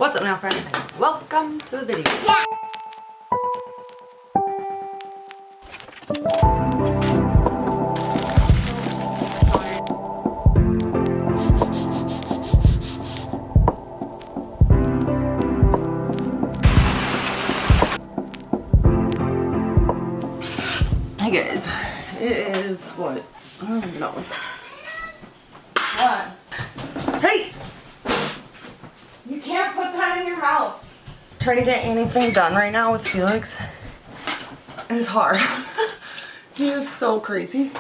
What's up now, friends, and welcome to the video. Yeah. Hey guys, it is what? I don't even know. What? Hey! You can't put that in your mouth. Trying to get anything done right now with Felix is hard. He is so crazy.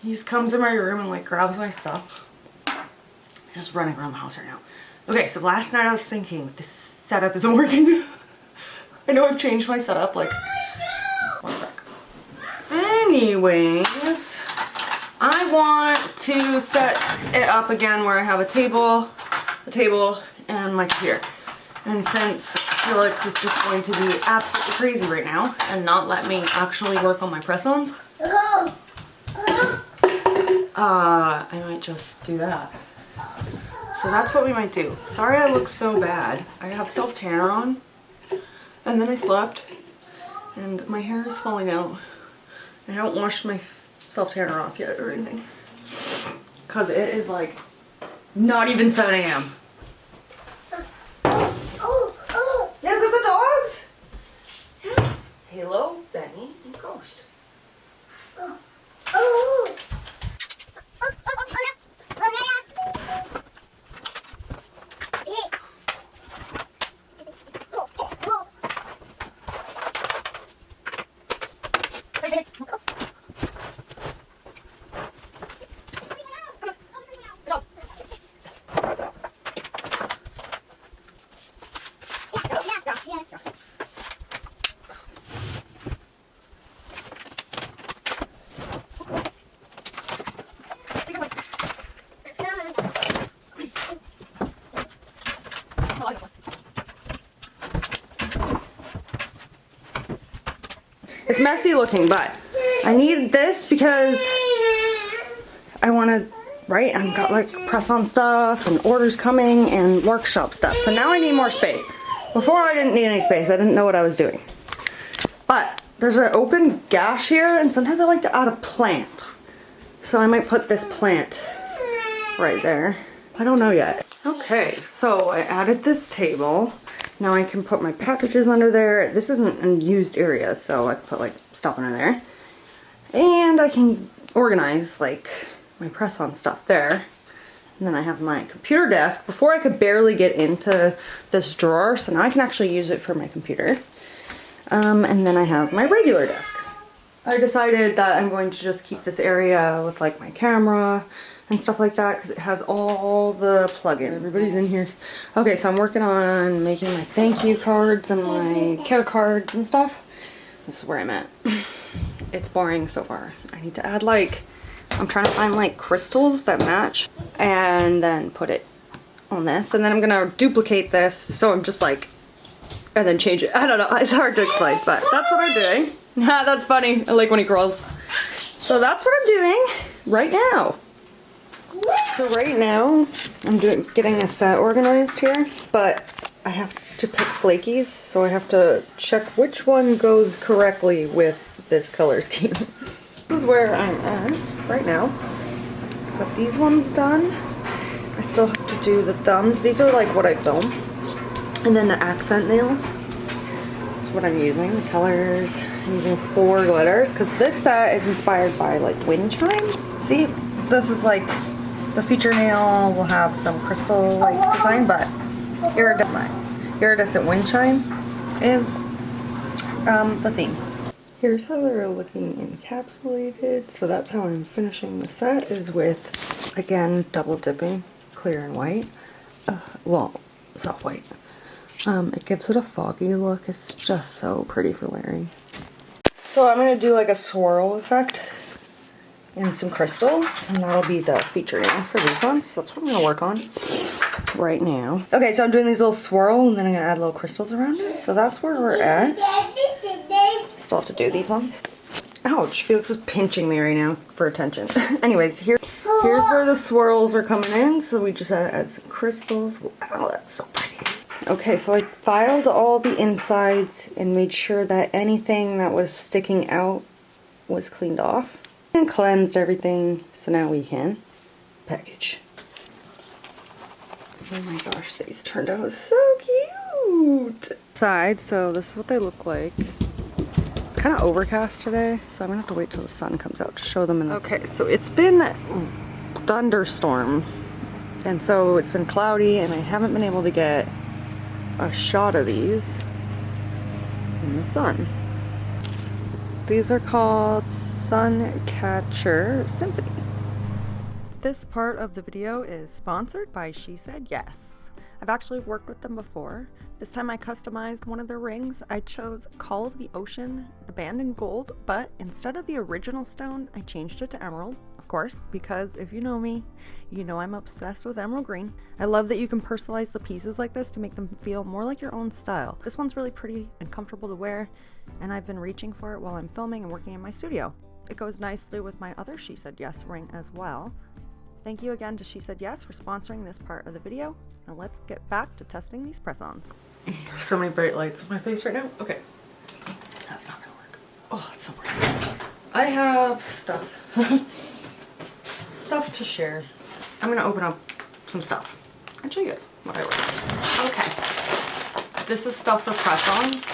He just comes in my room and like grabs my stuff. He's just running around the house right now. Okay, so last night I was thinking this setup isn't working. I know I've changed my setup like, one sec. Anyways, I want to set it up again where I have a table, and my computer. And since Felix is just going to be absolutely crazy right now and not let me actually work on my press-ons, I might just do that. So that's what we might do. Sorry I look so bad. I have self-tanner on, and then I slept, and my hair is falling out. I haven't washed my self-tanner off yet or anything. Because it is like not even 7 a.m. Yes, it's the dogs? Yeah. Halo, Benny, and Ghost. It's messy looking, but I need this because I want to, right? I've got like press-on stuff and orders coming and workshop stuff. So now I need more space. Before I didn't need any space. I didn't know what I was doing. But there's an open gash here, and sometimes I like to add a plant. So I might put this plant right there. I don't know yet. Okay, so I added this table. Now I can put my packages under there. This isn't a used area, so I can put like stuff under there. And I can organize like my press-on stuff there. And then I have my computer desk. Before I could barely get into this drawer, so now I can actually use it for my computer. And then I have my regular desk. I decided that I'm going to just keep this area with like my camera and stuff like that because it has all the plugins. Everybody's in here. Okay, so I'm working on making my thank you cards and my care cards and stuff. This is where I'm at. It's boring so far. I need to add like, I'm trying to find like crystals that match and then put it on this. And then I'm gonna duplicate this, so I'm just like, and then change it. I don't know, it's hard to explain, but that's what I'm doing. That's funny, I like when he crawls. So that's what I'm doing right now. So right now, I'm getting a set organized here, but I have to pick flakies, so I have to check which one goes correctly with this color scheme. This is where I'm at right now. Got these ones done. I still have to do the thumbs. These are like what I film. And then the accent nails. That's what I'm using, the colors. I'm using 4 glitters, because this set is inspired by like wind chimes. See, this is like, the feature nail will have some crystal like design, but iridescent wind chime is the theme. Here's how they're looking encapsulated. So that's how I'm finishing the set, is with, again, double dipping clear and white. Well, soft white. It gives it a foggy look. It's just so pretty for layering. So I'm going to do like a swirl effect and some crystals, and that'll be the feature nail for these ones. That's what I'm going to work on right now. Okay, so I'm doing these little swirl, and then I'm going to add little crystals around it. So that's where we're at. Still have to do these ones. Ouch, Felix is pinching me right now for attention. Anyways, here's where the swirls are coming in. So we just add some crystals. Wow, that's so pretty. Okay, so I filed all the insides and made sure that anything that was sticking out was cleaned off. And cleansed everything, so now we can package. Oh my gosh, these turned out so cute! Side, so this is what they look like. It's kind of overcast today, so I'm gonna have to wait till the sun comes out to show them in the Okay, so it's been thunderstorm, and so it's been cloudy, and I haven't been able to get a shot of these in the sun. These are called Suncatcher Symphony. This part of the video is sponsored by She Said Yes. I've actually worked with them before. This time I customized one of their rings. I chose Call of the Ocean, the band in gold, but instead of the original stone, I changed it to emerald, of course, because if you know me, you know I'm obsessed with emerald green. I love that you can personalize the pieces like this to make them feel more like your own style. This one's really pretty and comfortable to wear, and I've been reaching for it while I'm filming and working in my studio. It goes nicely with my other She Said Yes ring as well. Thank you again to She Said Yes for sponsoring this part of the video. Now let's get back to testing these press-ons. There's so many bright lights on my face right now. Okay, that's not gonna work. Oh, it's so bright. I have stuff. Stuff to share. I'm gonna open up some stuff and show you guys what I ordered. Okay, this is stuff for press-ons.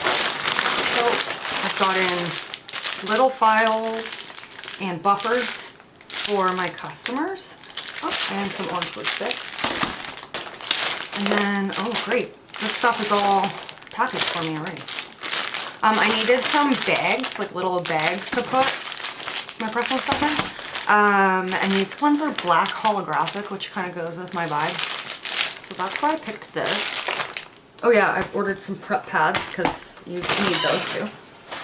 So I've got in little files and buffers for my customers. Oh, and some orange wood sticks. And then, oh great, this stuff is all packaged for me already. I needed some bags, like little bags to put my press-on stuff in. And these ones are black holographic, which kind of goes with my vibe. So that's why I picked this. Oh yeah, I've ordered some prep pads because you need those too.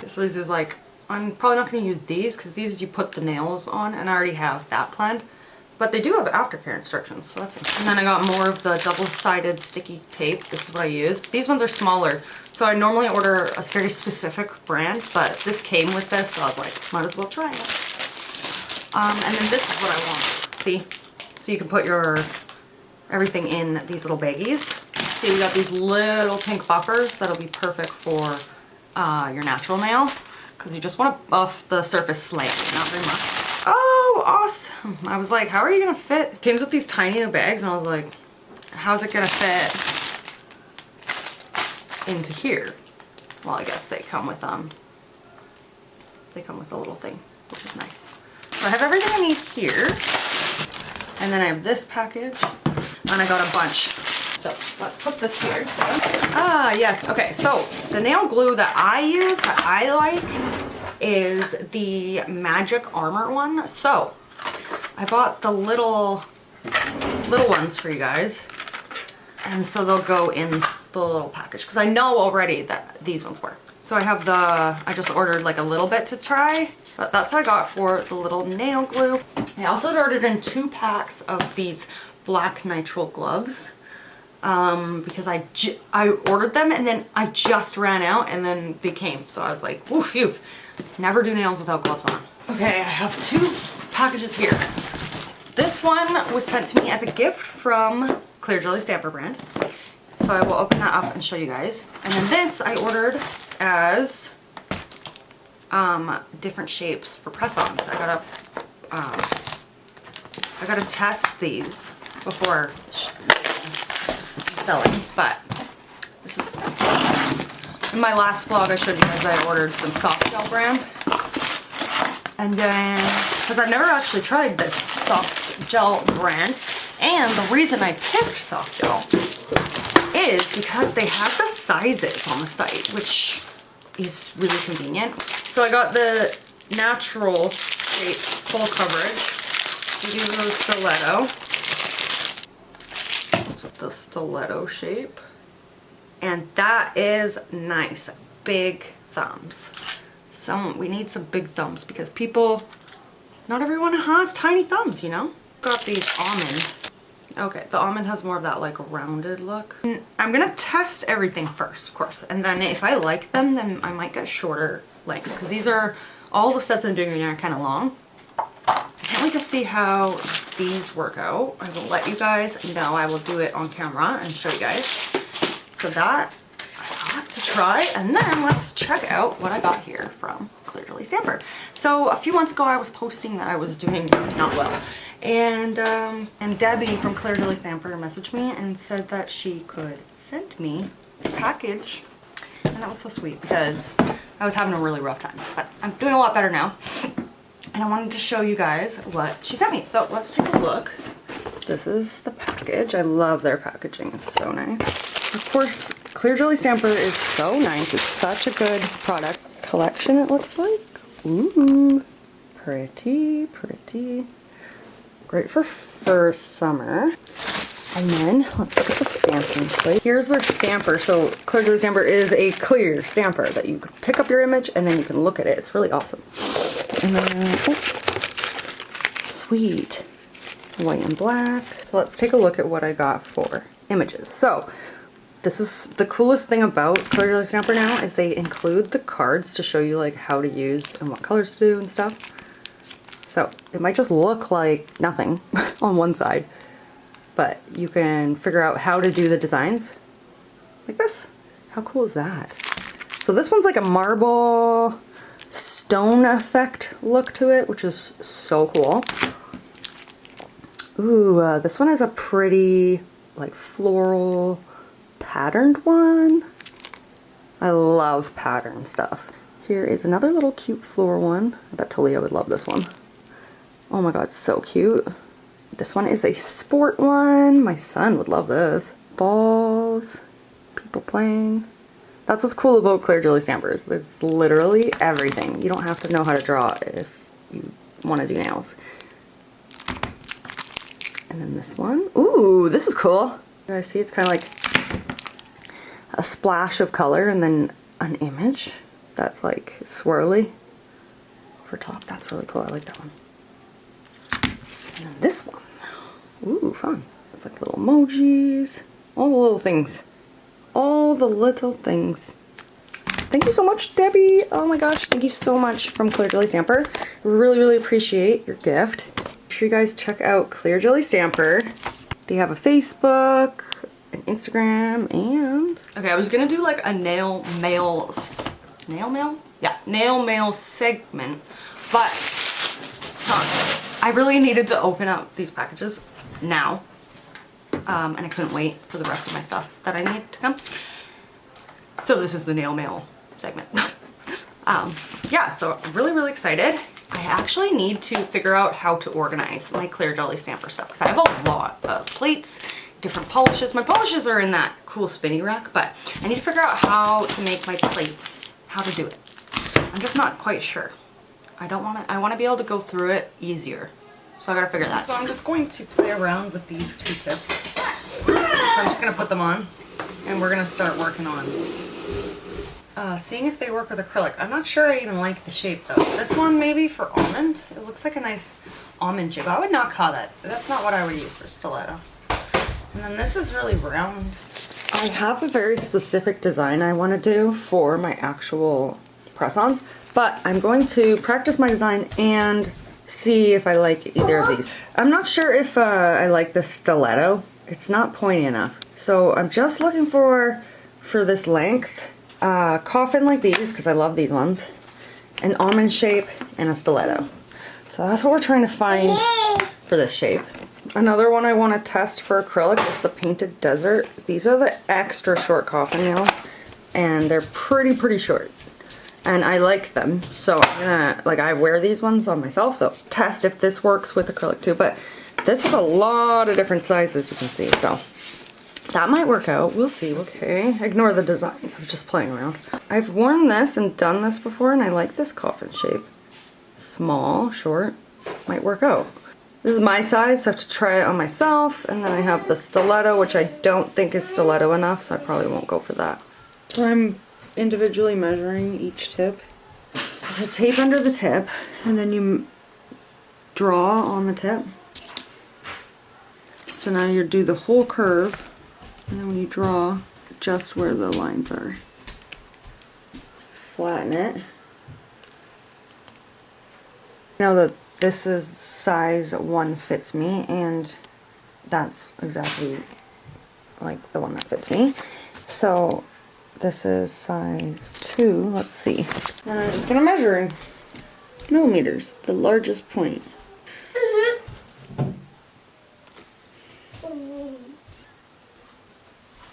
So this is like, I'm probably not going to use these because these you put the nails on, and I already have that planned. But they do have aftercare instructions, so that's it. And then I got more of the double-sided sticky tape. This is what I use. These ones are smaller, so I normally order a very specific brand, but this came with this, so I was like, might as well try it. And then this is what I want. See? So you can put your everything in these little baggies. So you got these little pink buffers that'll be perfect for your natural nail, because you just want to buff the surface slightly, not very much. Oh, awesome. I was like, how are you going to fit? It comes with these tiny bags, and I was like, how's it going to fit into here? Well, I guess they come with a little thing, which is nice. So I have everything I need here. And then I have this package, and I got a bunch. So let's put this here. Ah, yes. Okay, so the nail glue that I use, that I like, is the Magic Armor one. So I bought the little ones for you guys, and so they'll go in the little package because I know already that these ones work. So I have I just ordered like a little bit to try, but that's what I got for the little nail glue. I also ordered in 2 packs of these black nitrile gloves because I ordered them and then I just ran out and then they came, so I was like, woof, phew. Never do nails without gloves on. Okay, I have 2 packages here. This one was sent to me as a gift from Clear Jelly Stamper brand. So I will open that up and show you guys. And then this I ordered as different shapes for press-ons. I gotta test these before selling, but this is, in my last vlog I showed you guys I ordered some soft gel brand, and then because I've never actually tried this soft gel brand, and the reason I picked soft gel is because they have the sizes on the site, which is really convenient. So I got the natural shape full coverage. These are the stiletto. The stiletto shape, and that is nice. Big thumbs. So we need some big thumbs because not everyone has tiny thumbs, you know. Got these almond. Okay, the almond has more of that like rounded look. And I'm gonna test everything first, of course, and then if I like them, then I might get shorter lengths because these are all the sets I'm doing right now are kind of long. I can't wait to see how these work out. I will let you guys know. I will do it on camera and show you guys. So that I got to try, and then let's check out what I got here from Clear Jelly Stamper. So a few months ago I was posting that I was doing not well, and Debbie from Clear Jelly Stamper messaged me and said that she could send me a package, and that was so sweet because I was having a really rough time, but I'm doing a lot better now. And I wanted to show you guys what she sent me. So let's take a look. This is the package. I love their packaging. It's so nice. Of course, Clear Jelly Stamper is so nice. It's such a good product. Collection, it looks like. Ooh, pretty, pretty. Great for summer. And then let's look at the stamping plate. Here's their stamper. So Clear Jelly Stamper is a clear stamper that you can pick up your image and then you can look at it. It's really awesome. And then, oh, sweet. White and black. So let's take a look at what I got for images. So this is the coolest thing about Clear Jelly Stamper now is they include the cards to show you like how to use and what colors to do and stuff. So it might just look like nothing on one side, but you can figure out how to do the designs like this. How cool is that? So this one's like a marble stone effect look to it, which is so cool. Ooh, this one is a pretty like floral patterned one. I love pattern stuff. Here is another little cute floral one. I bet Talia would love this one. Oh my god, so cute. This one is a sport one. My son would love this. Balls, people playing. That's what's cool about Clear Jelly Stampers. It's literally everything. You don't have to know how to draw if you want to do nails. And then this one. Ooh, this is cool. You guys see it's kind of like a splash of color and then an image that's like swirly over top. That's really cool. I like that one. And then this one. Ooh, fun. It's like little emojis. All the little things. All the little things. Thank you so much, Debbie. Oh my gosh, thank you so much from Clear Jelly Stamper. Really, really appreciate your gift. Make sure you guys check out Clear Jelly Stamper. They have a Facebook, an Instagram, and... Okay, I was gonna do like a nail mail segment, but I really needed to open up these packages now. And I couldn't wait for the rest of my stuff that I need to come. So this is the nail mail segment. Yeah, so I'm really, really excited. I actually need to figure out how to organize my Clear Jelly Stamper stuff because I have a lot of plates, different polishes. My polishes are in that cool spinny rack, but I need to figure out how to make my plates, how to do it. I'm just not quite sure. I want to be able to go through it easier. So I gotta figure that out. So I'm just going to play around with these two tips. So I'm just gonna put them on and we're gonna start working on seeing if they work with acrylic. I'm not sure I even like the shape though. This one maybe for almond. It looks like a nice almond shape. I would not call that. That's not what I would use for stiletto. And then this is really round. I have a very specific design I want to do for my actual press-ons, but I'm going to practice my design and see if I like either of these. I'm not sure if I like the stiletto. It's not pointy enough. So I'm just looking for this length, coffin like these, because I love these ones, an almond shape, and a stiletto. So that's what we're trying to find for this shape. Another one I want to test for acrylic is the Painted Desert. These are the extra short coffin nails, and they're pretty short. And I like them, so I'm gonna, like, I wear these ones on myself, so test if this works with acrylic too. But this is a lot of different sizes, you can see, so that might work out. We'll see. Okay, ignore the designs. I was just playing around. I've worn this and done this before, and I like this coffin shape. Small, short, might work out. This is my size, so I have to try it on myself. And then I have the stiletto, which I don't think is stiletto enough, so I probably won't go for that. So I'm individually measuring each tip. I tape under the tip, and then you draw on the tip. So now you do the whole curve, and then when you draw, just where the lines are. Flatten it. Know that this is size 1 fits me, and that's exactly like the one that fits me. So this is size 2. Let's see. And I'm just gonna measure in millimeters, the largest point.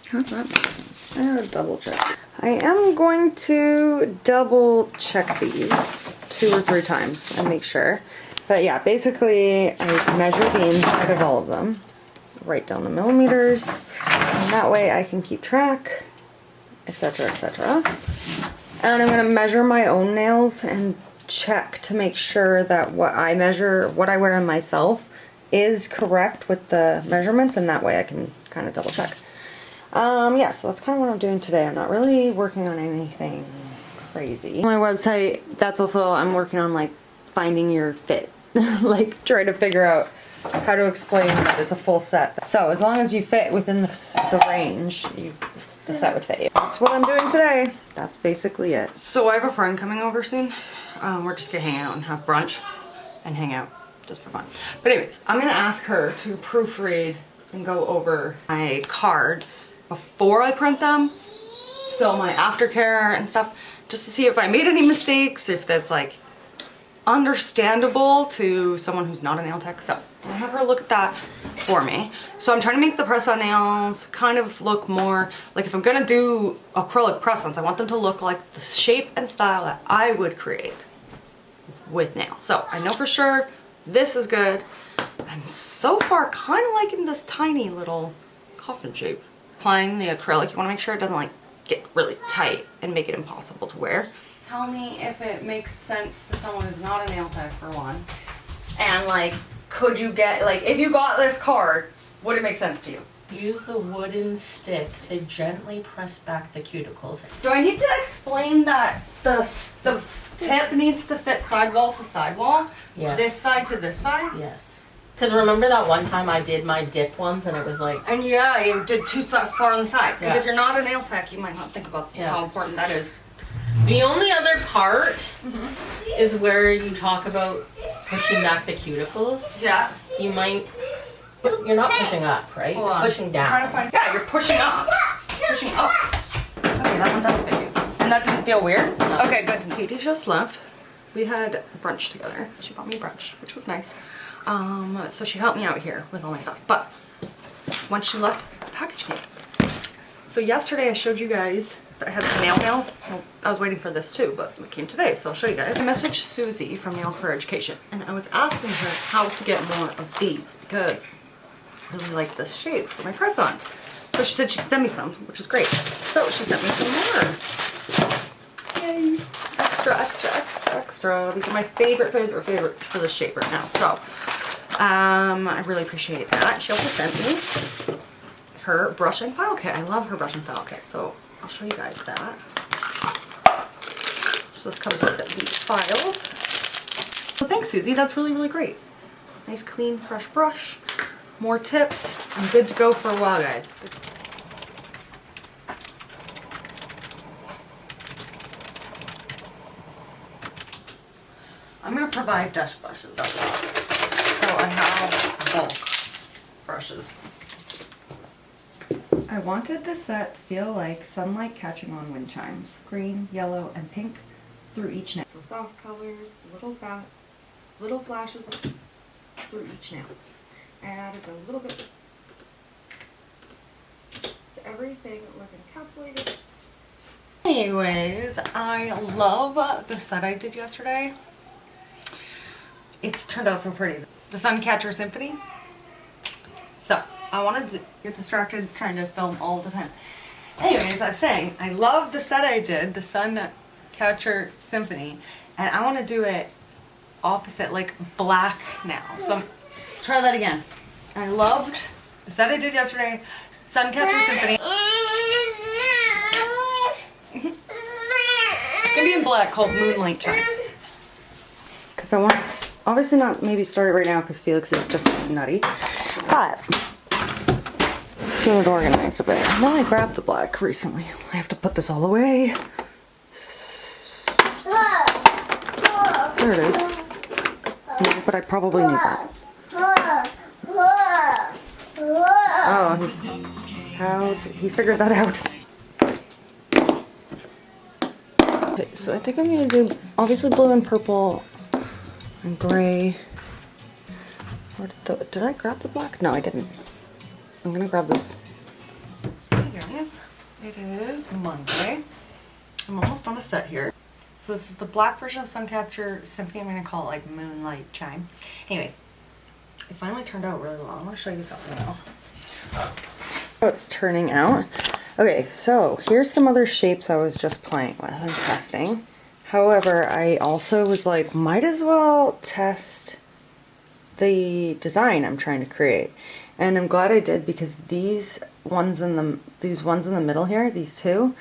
How's that? I gotta double check. I am going to double check these 2 or 3 times and make sure. But yeah, basically I measure the inside of all of them, write down the millimeters, and that way I can keep track, etc., etc. And I'm gonna measure my own nails and check to make sure that what I measure, what I wear on myself, is correct with the measurements, and that way I can kind of double check. Yeah, so that's kind of what I'm doing today. I'm not really working on anything crazy. On my website, that's also, I'm working on like finding your fit. Like trying to figure out how to explain that it's a full set. So as long as you fit within the range, the set would fit you. That's what I'm doing today. That's basically it. So I have a friend coming over soon. We're just gonna hang out and have brunch and hang out just for fun. But anyways, I'm gonna ask her to proofread and go over my cards before I print them. So my aftercare and stuff, just to see if I made any mistakes, if that's like understandable to someone who's not a nail tech. So I'll have her look at that for me. So I'm trying to make the press-on nails kind of look more like, if I'm gonna do acrylic press-ons, I want them to look like the shape and style that I would create with nails. So I know for sure this is good. I'm so far kind of liking this tiny little coffin shape. Applying the acrylic, you want to make sure it doesn't like get really tight and make it impossible to wear. Tell me if it makes sense to someone who's not a nail tech, for one. And like, could you get, like, if you got this card, would it make sense to you? Use the wooden stick to gently press back the cuticles. Do I need to explain that the tip needs to fit sidewall to sidewall? Yes. This side to this side? Yes. Because remember that one time I did my dip ones and it was like... And yeah, you did too far on the side. Because Yeah. if you're not a nail tech, you might not think about how important that is. The only other part is where you talk about pushing back the cuticles. Yeah. You might... You're not pushing up, right? Hold on. You're pushing down. I'm trying to find, yeah, you're pushing up. Pushing up. Okay, that one does fit you. And that didn't feel weird? No. Okay, good. Katie just left. We had brunch together. She bought me brunch, which was nice. So she helped me out here with all my stuff. But once she left, the package came. So yesterday I showed you guys, I had the nail mail. Well, I was waiting for this too, but it came today, so I'll show you guys. I messaged Suzie from Nail Her Education, and I was asking her how to get more of these because I really like this shape for my press-on. So she said she could send me some, which is great. So she sent me some more. Yay! Extra, extra, extra, extra. These are my favorite for this shape right now. So I really appreciate that. She also sent me her brush and file kit. I love her brush and file kit, so I'll show you guys that. So this comes with these files. So thanks, Suzie. That's really, really great. Nice, clean, fresh brush. More tips. I'm good to go for a while, guys. I'm going to provide dust brushes as well. So I have bulk brushes. I wanted this set to feel like sunlight catching on wind chimes. Green, yellow, and pink through each nail. So soft colors, little flashes through each nail. I added a little bit. So everything was encapsulated. Anyways, I love the set I did yesterday. It's turned out so pretty. The Suncatcher Symphony. So, I wanted to get distracted trying to film all the time. Anyways, I was saying, I love the set I did, the Suncatcher Symphony, and I want to do it opposite, like black now. So, try that again. I loved the set I did yesterday, Suncatcher Symphony. It's going to be in black, called Moonlight Time. Because I want to, obviously not maybe start it right now because Felix is just nutty, but get it organized a bit. Now I grabbed the black recently. I have to put this all away. There it is. No, but I probably need that. Oh, how he figured that out. Okay, so I think I'm gonna do obviously blue and purple and gray. Did I grab the black? No, I didn't. I'm gonna grab this. Hey guys, it is Monday. I'm almost on a set here. So this is the black version of Suncatcher Symphony. I'm gonna call it like Moonlight Chime. Anyways, it finally turned out really well. I'm gonna show you something now. How it's turning out. Okay, so here's some other shapes I was just playing with and testing. However, I also was like, might as well test the design I'm trying to create. And I'm glad I did, because these ones in the middle here, these two,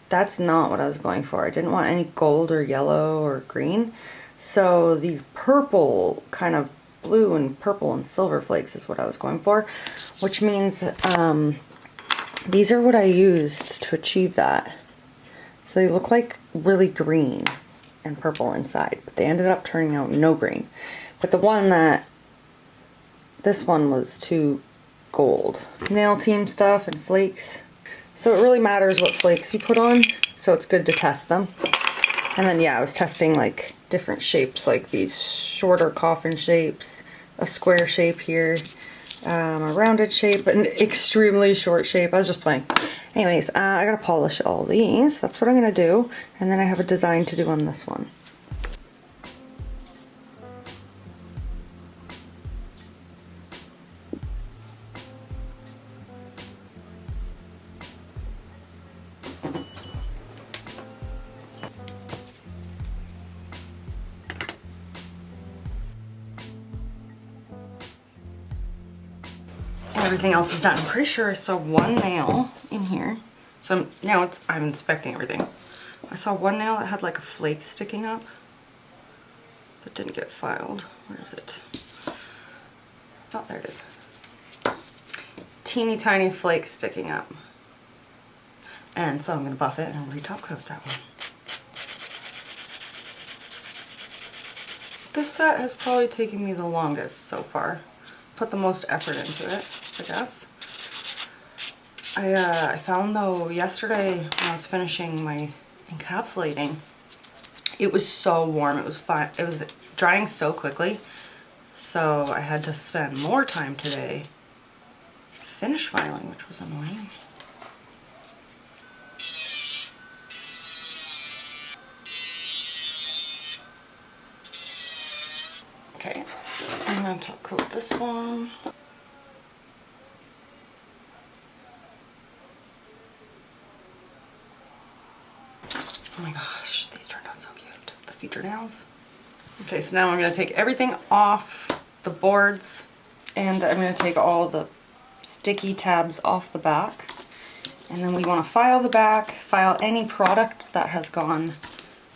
that's not what I was going for. I didn't want any gold or yellow or green. So these purple, kind of blue and purple and silver flakes is what I was going for, which means these are what I used to achieve that. So they look like really green and purple inside, but they ended up turning out no green. But this one was too gold. Nail team stuff and flakes. So it really matters what flakes you put on, so it's good to test them. And then yeah, I was testing like different shapes, like these shorter coffin shapes, a square shape here, a rounded shape, an extremely short shape. I was just playing. Anyways, I gotta polish all these. That's what I'm gonna do. And then I have a design to do on this one. Everything else is done. I'm pretty sure I saw one nail in here. So now I'm inspecting everything. I saw one nail that had like a flake sticking up that didn't get filed. Where is it? Oh, there it is. Teeny tiny flake sticking up. And so I'm going to buff it and re-top coat that one. This set has probably taken me the longest so far. Put the most effort into it, I guess. I found though yesterday when I was finishing my encapsulating, it was so warm. It was fine. It was drying so quickly, so I had to spend more time today finish filing, which was annoying. Okay, I'm gonna top coat this one. Oh my gosh, these turned out so cute. The feature nails. Okay, so now I'm going to take everything off the boards, and I'm going to take all the sticky tabs off the back. And then we want to file the back, file any product that has gone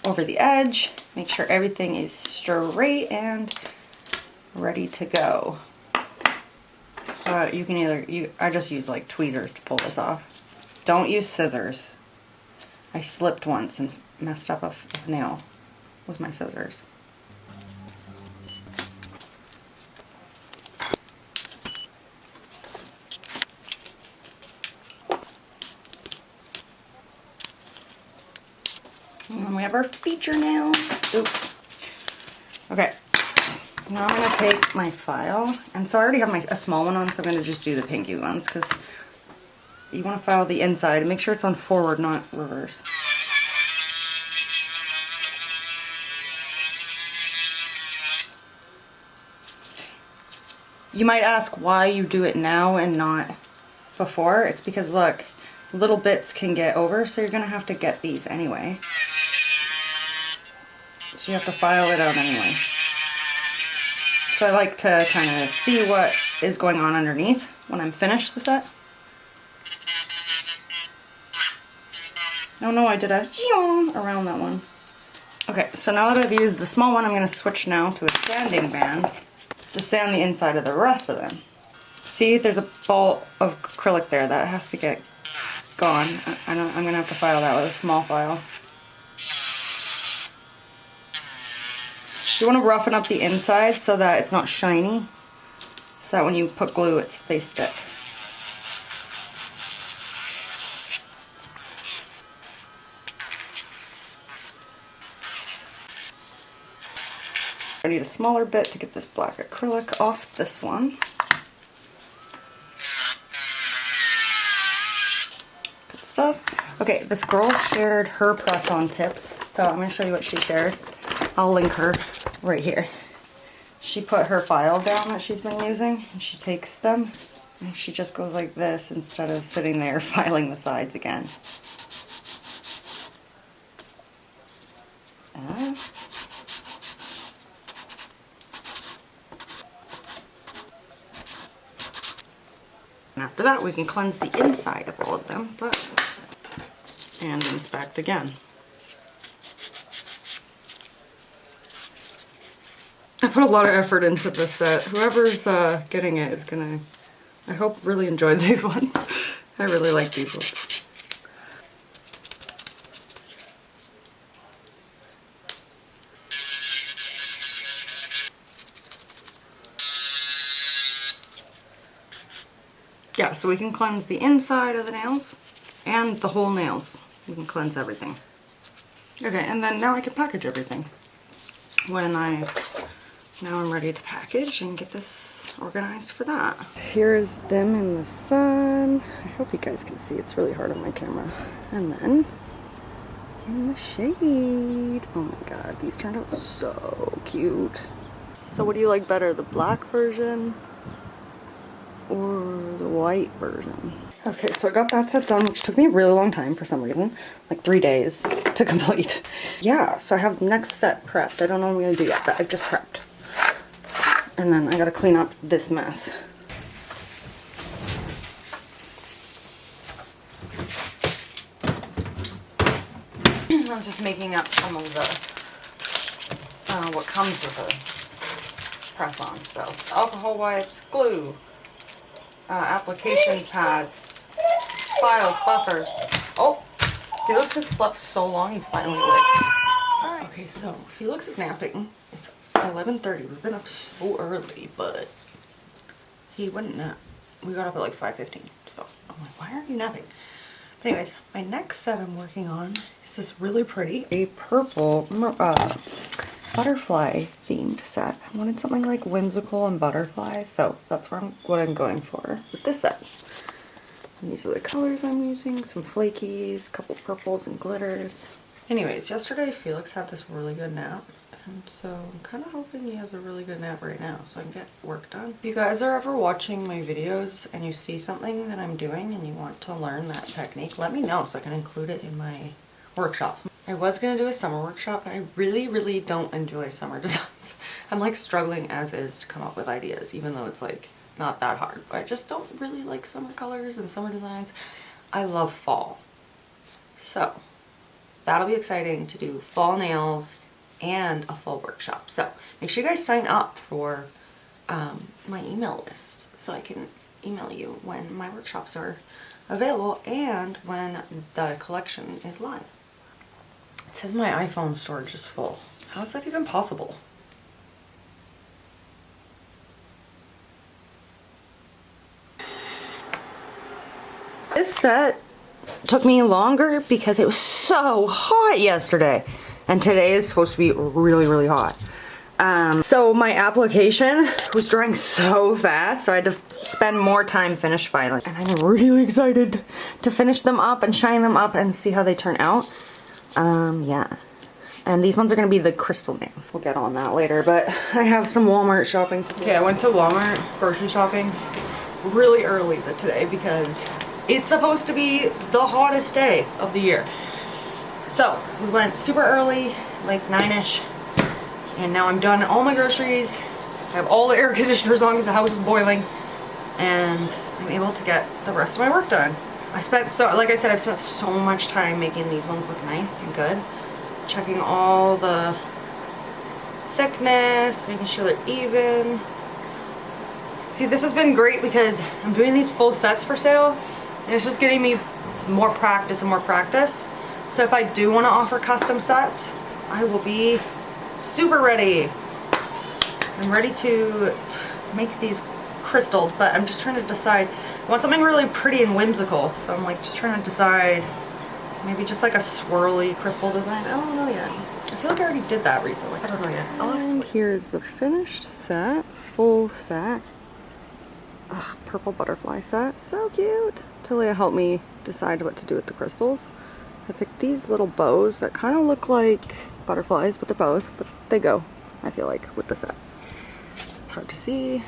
over the edge, make sure everything is straight and ready to go. So you can I just use like tweezers to pull this off. Don't use scissors. I slipped once and messed up a nail with my scissors. And then we have our feature nail. Oops. Okay. Now I'm going to take my file. And so I already have a small one on, so I'm going to just do the pinky ones, because you want to file the inside and make sure it's on forward, not reverse. You might ask why you do it now and not before. It's because, look, little bits can get over, so you're going to have to get these anyway. So you have to file it out anyway. So I like to kind of see what is going on underneath when I'm finished the set. Oh no, I did a around that one. Okay, so now that I've used the small one, I'm going to switch now to a sanding band to sand the inside of the rest of them. See, there's a ball of acrylic there that has to get gone. I'm going to have to file that with a small file. You want to roughen up the inside so that it's not shiny, so that when you put glue, they stick. I need a smaller bit to get this black acrylic off this one. Good stuff. Okay, this girl shared her press-on tips, so I'm going to show you what she shared. I'll link her right here. She put her file down that she's been using, and she takes them, and she just goes like this instead of sitting there filing the sides again. And after that, we can cleanse the inside of all of them, and inspect again. I put a lot of effort into this set. Whoever's getting it is gonna, I hope, really enjoy these ones. I really like these ones. Yeah, so we can cleanse the inside of the nails and the whole nails. We can cleanse everything. Okay, and then now I can package everything. Now I'm ready to package and get this organized for that. Here's them in the sun. I hope you guys can see. It's really hard on my camera. And then in the shade. Oh my god, these turned out so cute. So what do you like better, the black version or the white version? Okay, so I got that set done, which took me a really long time for some reason. Like 3 days to complete. Yeah, so I have the next set prepped. I don't know what I'm gonna do yet, but I've just prepped. And then I gotta clean up this mess. I was just making up some of the, what comes with a press-on. So, alcohol wipes, glue, application pads, files, buffers. Oh, Felix has slept so long, he's finally awake. Okay, so Felix is napping. It's 11:30. We've been up so early, but he wouldn't nap. We got up at like 5:15. So I'm like, why aren't you napping? But anyways, my next set I'm working on is this really pretty, a purple butterfly themed set. I wanted something like whimsical and butterfly, so that's what I'm going for with this set. And these are the colors I'm using, some flakies, a couple purples and glitters. Anyways, yesterday Felix had this really good nap, and so I'm kind of hoping he has a really good nap right now so I can get work done. If you guys are ever watching my videos and you see something that I'm doing and you want to learn that technique, let me know so I can include it in my workshops. I was going to do a summer workshop, but I really don't enjoy summer designs. I'm like struggling as is to come up with ideas, even though it's like not that hard. But I just don't really like summer colors and summer designs. I love fall. So that'll be exciting to do fall nails and a fall workshop. So make sure you guys sign up for my email list so I can email you when my workshops are available and when the collection is live. It says my iPhone storage is full. How is that even possible? This set took me longer because it was so hot yesterday. And today is supposed to be really hot. So my application was drying so fast, so I had to spend more time finish filing. And I'm really excited to finish them up and shine them up and see how they turn out. Yeah. And these ones are going to be the crystal nails. We'll get on that later, but I have some Walmart shopping to do. Okay, I went to Walmart grocery shopping really early today because it's supposed to be the hottest day of the year. So we went super early, like 9ish, and now I'm done all my groceries. I have all the air conditioners on because the house is boiling, and I'm able to get the rest of my work done. Like I said, I've spent so much time making these ones look nice and good. Checking all the thickness, making sure they're even. See, this has been great because I'm doing these full sets for sale, and it's just getting me more practice and more practice. So if I do want to offer custom sets, I will be super ready. I'm ready to make these crystalled, but I'm just trying to decide. I want something really pretty and whimsical, so I'm like just trying to decide Maybe just like a swirly crystal design. I don't know yet. I feel like I already did that recently. I don't know yet. And here's the finished set, full set. Ugh, purple butterfly set, so cute. Talia helped me decide what to do with the crystals. I picked these little bows that kind of look like butterflies, but they're bows, but they go, I feel like, with the set. It's hard to see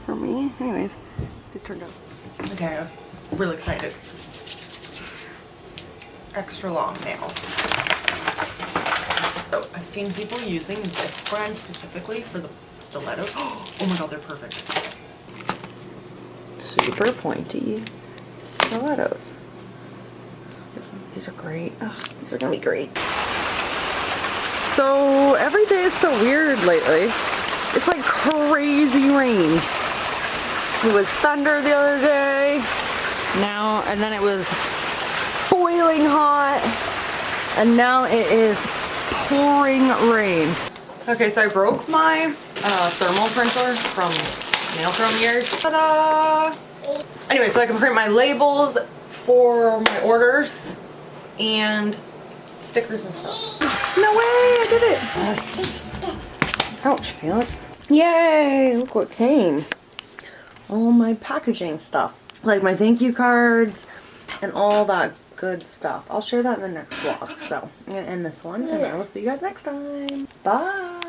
for me. Anyways, they turned out. Okay, I'm really excited. Extra long nails. So I've seen people using this brand specifically for the stilettos. Oh my god, they're perfect. Super pointy stilettos. These are great. Ugh, these are gonna be great. So every day is so weird lately. It's like crazy rain. It was thunder the other day. Now, and then it was boiling hot. And now it is pouring rain. Okay, so I broke my thermal printer from nail drum years. Ta-da! Anyway, so I can print my labels for my orders and stickers and stuff. No way, I did it! Yes. Ouch, Felix. Yay, look what came. All my packaging stuff. Like my thank you cards and all that good stuff. I'll share that in the next vlog. So I'm gonna end this one and I will see you guys next time. Bye!